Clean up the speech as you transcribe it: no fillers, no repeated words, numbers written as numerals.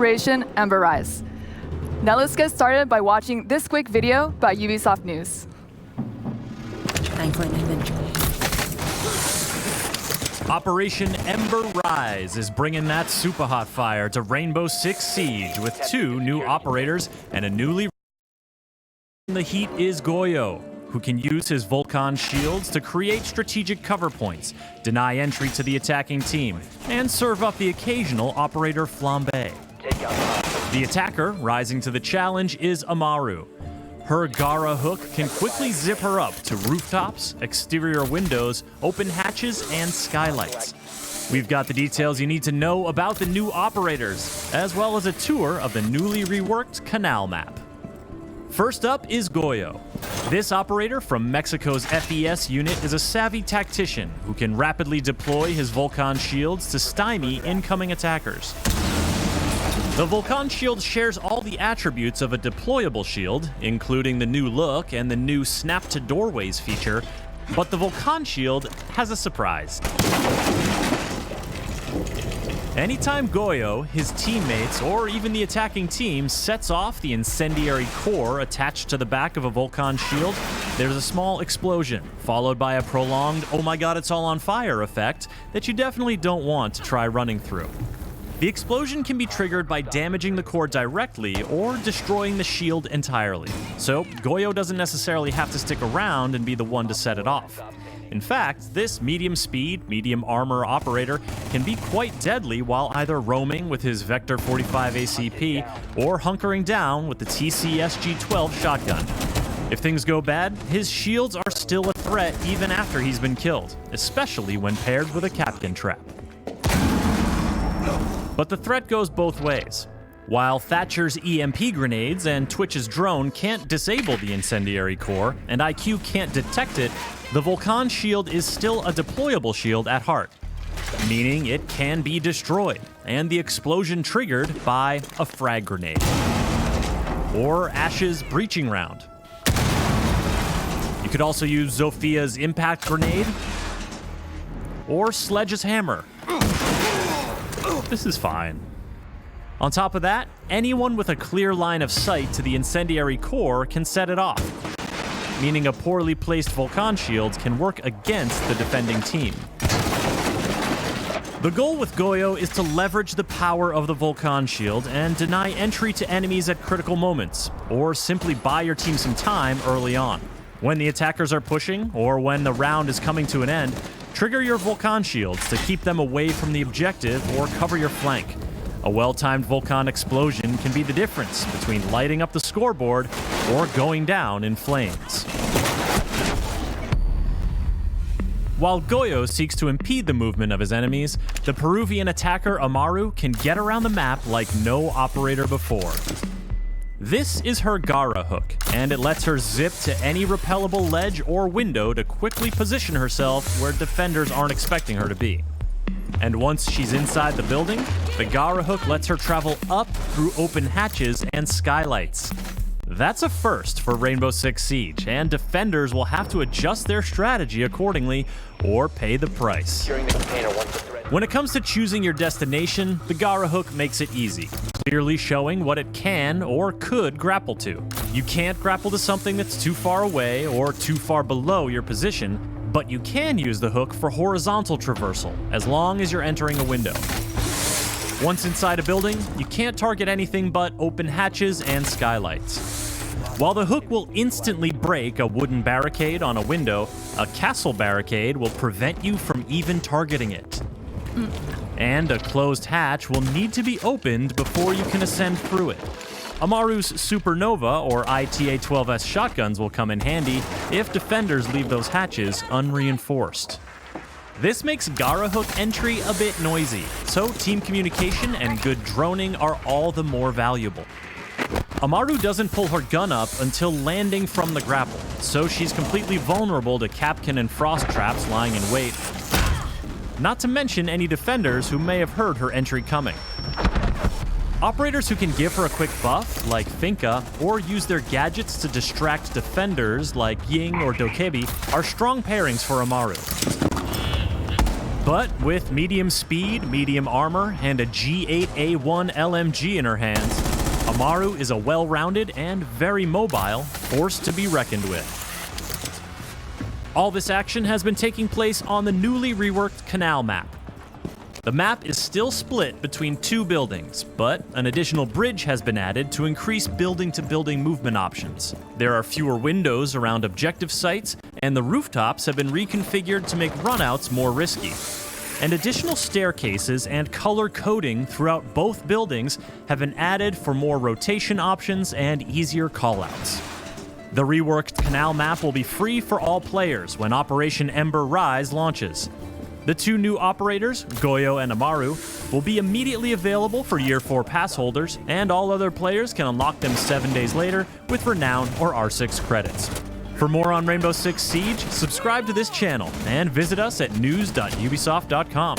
Operation Ember. Now let's get started by watching this quick video by Ubisoft News. 9.9 minutes. Operation Ember Rise is bringing that super hot fire to Rainbow Six Siege with 2 new operators and a newly in the heat is Goyo, who can use his Vulcan shields to create strategic cover points, deny entry to the attacking team, and serve up the occasional operator flambe. The attacker rising to the challenge is Amaru. Her Gara hook can quickly zip her up to rooftops, exterior windows, open hatches, and skylights. We've got the details you need to know about the new operators, as well as a tour of the newly reworked canal map. First up is Goyo. This operator from Mexico's FES unit is a savvy tactician who can rapidly deploy his Vulcan shields to stymie incoming attackers. The Vulcan shield shares all the attributes of a deployable shield, including the new look and the new snap to doorways feature, but the Vulcan shield has a surprise. Anytime Goyo, his teammates, or even the attacking team sets off the incendiary core attached to the back of a Vulcan shield, there's a small explosion, followed by a prolonged "oh my god, it's all on fire" effect that you definitely don't want to try running through. The explosion can be triggered by damaging the core directly or destroying the shield entirely, so Goyo doesn't necessarily have to stick around and be the one to set it off. In fact, this medium speed, medium armor operator can be quite deadly while either roaming with his Vector 45 ACP or hunkering down with the TCSG-12 shotgun. If things go bad, his shields are still a threat even after he's been killed, especially when paired with a Kapkan trap. But the threat goes both ways. While Thatcher's EMP grenades and Twitch's drone can't disable the incendiary core, and IQ can't detect it, the Vulcan shield is still a deployable shield at heart, meaning it can be destroyed, and the explosion triggered by a frag grenade. Or Ash's breaching round. You could also use Zophia's impact grenade, or Sledge's hammer. This is fine. On top of that, anyone with a clear line of sight to the incendiary core can set it off, meaning a poorly placed Vulcan shield can work against the defending team. The goal with Goyo is to leverage the power of the Vulcan shield and deny entry to enemies at critical moments, or simply buy your team some time early on. When the attackers are pushing, or when the round is coming to an end, trigger your Vulcan shields to keep them away from the objective or cover your flank. A well-timed Vulcan explosion can be the difference between lighting up the scoreboard or going down in flames. While Goyo seeks to impede the movement of his enemies, the Peruvian attacker Amaru can get around the map like no operator before. This is her Gara hook, and it lets her zip to any repellable ledge or window to quickly position herself where defenders aren't expecting her to be. And once she's inside the building, the Gara hook lets her travel up through open hatches and skylights. That's a first for Rainbow Six Siege, and defenders will have to adjust their strategy accordingly or pay the price. When it comes to choosing your destination, the Gara hook makes it easy, clearly showing what it can or could grapple to. You can't grapple to something that's too far away or too far below your position, but you can use the hook for horizontal traversal, as long as you're entering a window. Once inside a building, you can't target anything but open hatches and skylights. While the hook will instantly break a wooden barricade on a window, a castle barricade will prevent you from even targeting it. And a closed hatch will need to be opened before you can ascend through it. Amaru's Supernova or ITA-12S shotguns will come in handy if defenders leave those hatches unreinforced. This makes Gara hook entry a bit noisy, so team communication and good droning are all the more valuable. Amaru doesn't pull her gun up until landing from the grapple, so she's completely vulnerable to Kapkan and frost traps lying in wait, not to mention any defenders who may have heard her entry coming. Operators who can give her a quick buff, like Finka, or use their gadgets to distract defenders, like Ying or Dokebi, are strong pairings for Amaru. But with medium speed, medium armor, and a G8A1 LMG in her hands, Amaru is a well-rounded and very mobile force to be reckoned with. All this action has been taking place on the newly reworked Canal map. The map is still split between two buildings, but an additional bridge has been added to increase building-to-building movement options. There are fewer windows around objective sites, and the rooftops have been reconfigured to make runouts more risky. And additional staircases and color coding throughout both buildings have been added for more rotation options and easier callouts. The reworked Canal map will be free for all players when Operation Ember Rise launches. The two new operators, Goyo and Amaru, will be immediately available for Year 4 pass holders, and all other players can unlock them 7 days later with Renown or R6 credits. For more on Rainbow Six Siege, subscribe to this channel and visit us at news.ubisoft.com.